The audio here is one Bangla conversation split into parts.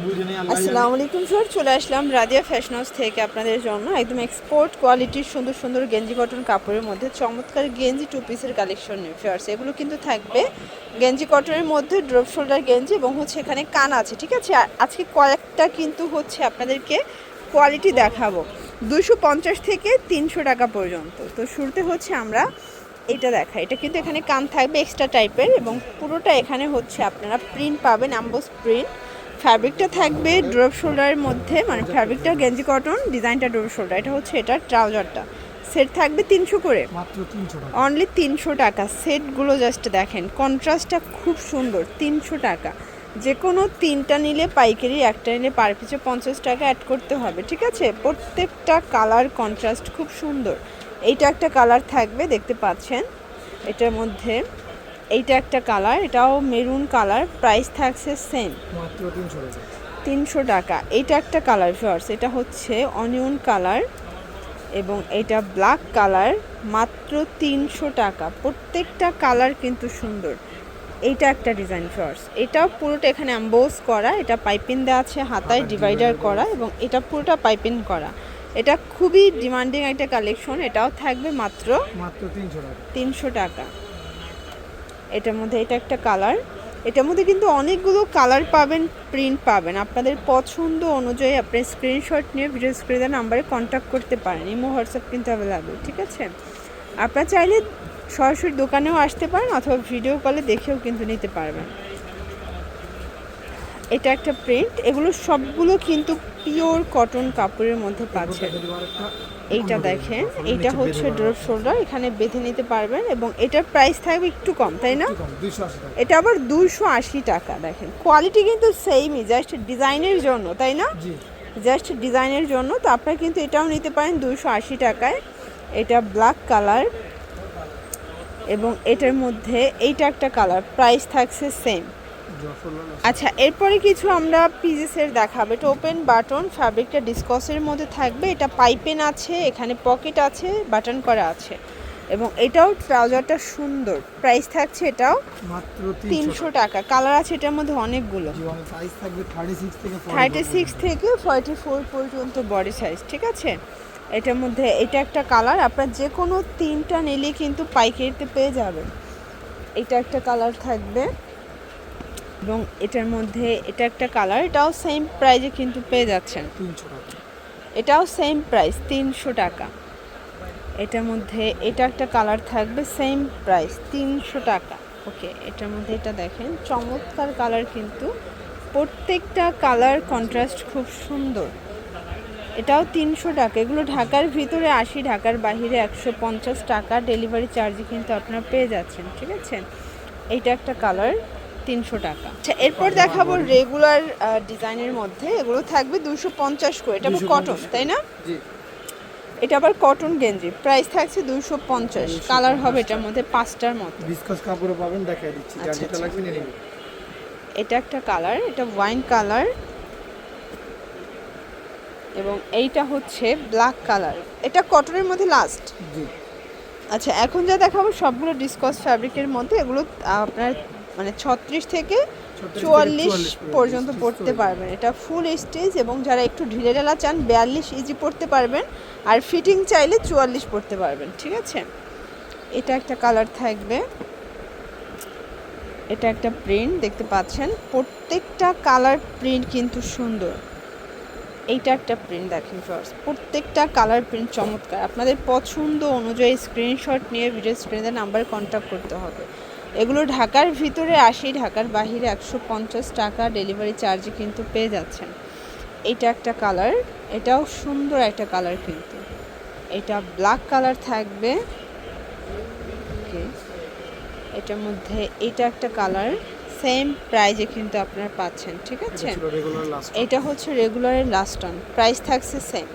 আসসালামু আলাইকুম স্যার, চলে আসলাম রাদিয়া ফ্যাশন হাউস থেকে আপনাদের জন্য একদম এক্সপোর্ট কোয়ালিটির সুন্দর সুন্দর গেঞ্জি কটন কাপড়ের মধ্যে চমৎকার গেঞ্জি টু পিসের কালেকশন নিয়ে ফিয়ার্স। এগুলো কিন্তু থাকবে গেঞ্জি কটনের মধ্যে ড্রপ শোল্ডার গেঞ্জি এবং হচ্ছে এখানে কান আছে, ঠিক আছে। আর আজকে কয়েকটা কিন্তু হচ্ছে আপনাদেরকে কোয়ালিটি দেখাবো 250 থেকে 300 টাকা পর্যন্ত। তো শুরুতে হচ্ছে আমরা এটা দেখাই, এটা কিন্তু এখানে কান থাকবে এক্সট্রা টাইপের এবং পুরোটা এখানে হচ্ছে আপনারা প্রিন্ট পাবেন, অ্যাম্বোস প্রিন্ট। ফ্যাব্রিকটা থাকবে ড্রপ শোল্ডারের মধ্যে, মানে ফ্যাব্রিকটা গেঞ্জি কটন, ডিজাইনটা ড্রপ শোল্ডার। এটা হচ্ছে এটার ট্রাউজারটা, সেট থাকবে 300 করে, মাত্র 300 টাকা, অনলি 300 টাকা। সেটগুলো জাস্ট দেখেন, কন্ট্রাস্টটা খুব সুন্দর। 300 টাকা, যে কোনো তিনটা নিলে পাইকারি, একটা নিলে পার পিছু 50 টাকা অ্যাড করতে হবে, ঠিক আছে। প্রত্যেকটা কালার কন্ট্রাস্ট খুব সুন্দর। এইটা একটা কালার থাকবে, দেখতে পাচ্ছেন এটার মধ্যে। এইটা একটা কালার, এটাও মেরুন কালার, প্রাইস থাকছে সেম মাত্র 300 টাকা। 300 টাকা। এইটা একটা কালার ভিউয়ার্স, এটা হচ্ছে অনিয়ন কালার এবং এটা ব্ল্যাক কালার, মাত্র 300 টাকা। প্রত্যেকটা কালার কিন্তু সুন্দর। এইটা একটা ডিজাইন ভিউয়ার্স, এটাও পুরোটা এখানে অ্যাম্বোস করা, এটা পাইপিং দেওয়া আছে, হাতায় ডিভাইডার করা এবং এটা পুরোটা পাইপিং করা। এটা খুবই ডিমান্ডিং একটা কালেকশন। এটাও থাকবে মাত্র 300 টাকা। 300 টাকা। এটার মধ্যে এটা একটা কালার, এটার মধ্যে কিন্তু অনেকগুলো কালার পাবেন, প্রিন্ট পাবেন। আপনাদের পছন্দ অনুযায়ী আপনি স্ক্রিনশট নিয়ে ভিডিও স্ক্রিনের নাম্বারে কন্ট্যাক্ট করতে পারেন। ইমো হোয়াটসঅ্যাপ কিন্তু অ্যাভেলেবেল, ঠিক আছে। আপনারা চাইলে সরাসরি দোকানেও আসতে পারেন অথবা ভিডিও কলে দেখেও কিন্তু নিতে পারবেন। এটা একটা প্রিন্ট, এগুলো সবগুলো কিন্তু পিওর কটন কাপড়ের মধ্যে পাচ্ছেন। এইটা দেখেন, এইটা হচ্ছে ড্রপ শোল্ডার, এখানে বেঁধে নিতে পারবেন এবং এটার প্রাইস থাকবে একটু কম, তাই না? এটা আবার 280 টাকা। দেখেন কোয়ালিটি কিন্তু সেমই, জাস্ট ডিজাইনের জন্য, তাই না? জাস্ট ডিজাইনের জন্য। তো আপনারা কিন্তু এটাও নিতে পারেন 280 টাকায়। এটা ব্ল্যাক কালার এবং এটার মধ্যে এইটা একটা কালার, প্রাইস থাকছে সেম। আচ্ছা, এরপরে কিছু আমরা পিসের দেখাবো। এটা ওপেন বাটন, ফ্যাব্রিকটা ডিসকসের মধ্যে থাকবে, এটা পাইপেন আছে, এখানে পকেট আছে, বাটন করা আছে এবং এটাও ট্রাউজারটা সুন্দর। প্রাইস থাকছে এটাও মাত্র 300 টাকা। কালার আছে এটার মধ্যে অনেকগুলো, সাইজ থাকবে 36 থেকে 44 পর্যন্ত বডি সাইজ, ঠিক আছে। এটার মধ্যে এটা একটা কালার, আপনার যে কোনো তিনটা নিলে কিন্তু পাইকারিতে পেয়ে যাবেন। এটা একটা কালার থাকবে এবং এটার মধ্যে এটা একটা কালার, এটাও সেম প্রাইজে কিন্তু পেয়ে যাচ্ছেন 300 টাকা। এটাও সেম প্রাইস 300 টাকা। এটার মধ্যে এটা একটা কালার থাকবে, সেম প্রাইস 300 টাকা। ওকে, এটার মধ্যে এটা দেখেন, চমৎকার কালার কিন্তু, প্রত্যেকটা কালার কন্ট্রাস্ট খুব সুন্দর। এটাও 300 টাকা। এগুলো ঢাকার ভিতরে 80, ঢাকার বাইরে 150 টাকা ডেলিভারি চার্জে কিন্তু আপনারা পেয়ে যাচ্ছেন, ঠিক আছে। এইটা একটা কালার, 300 টাকা। আচ্ছা, এরপর দেখাবো রেগুলার ডিজাইনের মধ্যে, এগুলো থাকবে 250 করে। এটা আবার কটন, তাই না? জি, এটা আবার কটন গেঞ্জি, প্রাইস থাকছে 250। কালার হবে এটার মধ্যে 5টার মতো। ডিসকাস কাপড়ে পাবেন, দেখাই দিচ্ছি। যার আচ্ছা, যেটা আচ্ছা। লাগবে নিয়ে নিন। এটা একটা কালার, এটা ওয়াইন কালার এবং এইটা হচ্ছে ব্ল্যাক কালার। এটা কটনের মধ্যে লাস্ট। জি, আচ্ছা, এখন যা দেখাবো সবগুলো ডিসকস ফ্যাব্রিকের মধ্যে। এগুলো আপনার মানে 36 থেকে 44 পর্যন্ত পড়তে পারবেন। এটা ফুল স্টিচ এবং যারা একটু ঢিলে ঢালা চান 42 ইজি পড়তে পারবেন, আর ফিটিং চাইলে 44 পড়তে পারবেন, ঠিক আছে। এটা একটা কালার থাকবে, এটা একটা প্রিন্ট দেখতে পাচ্ছেন, প্রত্যেকটা কালার প্রিন্ট কিন্তু সুন্দর। এইটা একটা প্রিন্ট দেখেন ফার্স্ট, প্রত্যেকটা কালার প্রিন্ট চমৎকার। আপনাদের পছন্দ অনুযায়ী স্ক্রিনশট নিয়ে ভিডিও স্ক্রিনের নাম্বার কন্ট্যাক্ট করতে হবে। এগুলো ঢাকার ভিতরে 80, ঢাকার বাইরে 150 টাকা ডেলিভারি চার্জে কিন্তু পেয়ে যাচ্ছেন। এইটা একটা কালার, এটাও সুন্দর একটা কালার কিন্তু, এটা ব্ল্যাক কালার থাকবে। ওকে, এটার মধ্যে এইটা একটা কালার, সেম প্রাইজে কিন্তু আপনারা পাচ্ছেন, ঠিক আছে। Regular last. এটা হচ্ছে রেগুলারের লাস্ট অন, প্রাইস থাকছে সেম।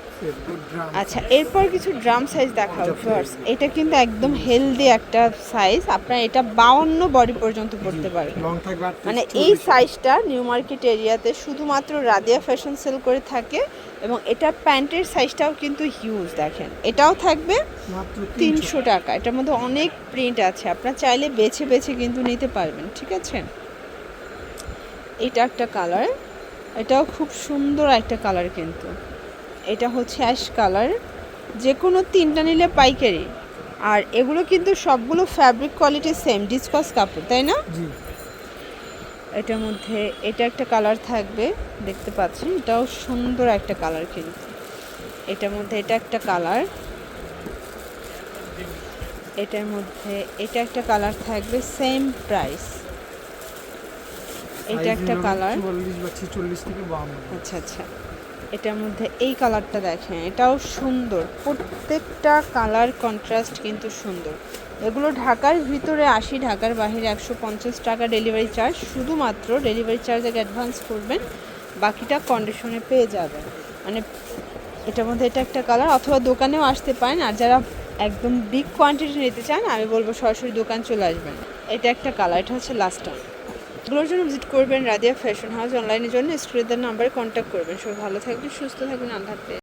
আচ্ছা, এরপর কিছু ড্রাম সাইজ দেখাও ফার্স্ট। এটা কিন্তু একদম হেলদি একটা সাইজ, আপনারা এটা 52 বডি পর্যন্ত পড়তে পারবেন। লং থাকবে মানে এই সাইজটা নিউ মার্কেট এরিয়াতে শুধুমাত্র রাদিয়া ফ্যাশন সেল করে থাকে এবং এটা প্যান্টের সাইজটাও কিন্তু হিউজ। দেখেন, এটাও থাকবে মাত্র 300 টাকা। এটার মধ্যে অনেক প্রিন্ট আছে, আপনারা চাইলে বেছে বেছে কিন্তু নিতে পারবেন, ঠিক আছে। এটা একটা কালার, এটাও খুব সুন্দর একটা কালার, কিন্তু এটা হচ্ছে অ্যাশ কালার। যে কোনো 3টা নিলে পাইকারি। আর এগুলো কিন্তু সবগুলো ফ্যাব্রিক কোয়ালিটি সেম, ডিসকাস কাপড়, তাই না? জি। এটার মধ্যে এটা একটা কালার থাকবে, দেখতে পাচ্ছেন, এটাও সুন্দর একটা কালার কিন্তু। এটার মধ্যে এটা একটা কালার, এটার মধ্যে এটা একটা কালার থাকবে, সেম প্রাইস। এটা একটা কালার, 44 বা 46 থেকে 52। আচ্ছা আচ্ছা। এটার মধ্যে এই কালারটা দেখেন, এটাও সুন্দর, প্রত্যেকটা কালার কন্ট্রাস্ট কিন্তু সুন্দর। এগুলো ঢাকার ভিতরে 80, ঢাকার বাইরে 150 টাকা ডেলিভারি চার্জ। শুধুমাত্র ডেলিভারি চার্জ আগে অ্যাডভান্স করবেন, বাকিটা কন্ডিশনে পেয়ে যাবেন। মানে এটার মধ্যে এটা একটা কালার, অথবা দোকানেও আসতে পারেন। আর যারা একদম বিগ কোয়ান্টিটি নিতে চান, আমি বলবো সরাসরি দোকান চলে আসবেন। এটা একটা কালার, এটা হচ্ছে লাস্ট টাইম। এগুলোর জন্য ভিজিট করবেন রাদিয়া ফ্যাশন হাউস। অনলাইনের জন্য স্ক্রিনের নাম্বারে কন্ট্যাক্ট করবেন। সবাই ভালো থাকবেন, সুস্থ থাকবেন, আল্লাহ হাফেজ।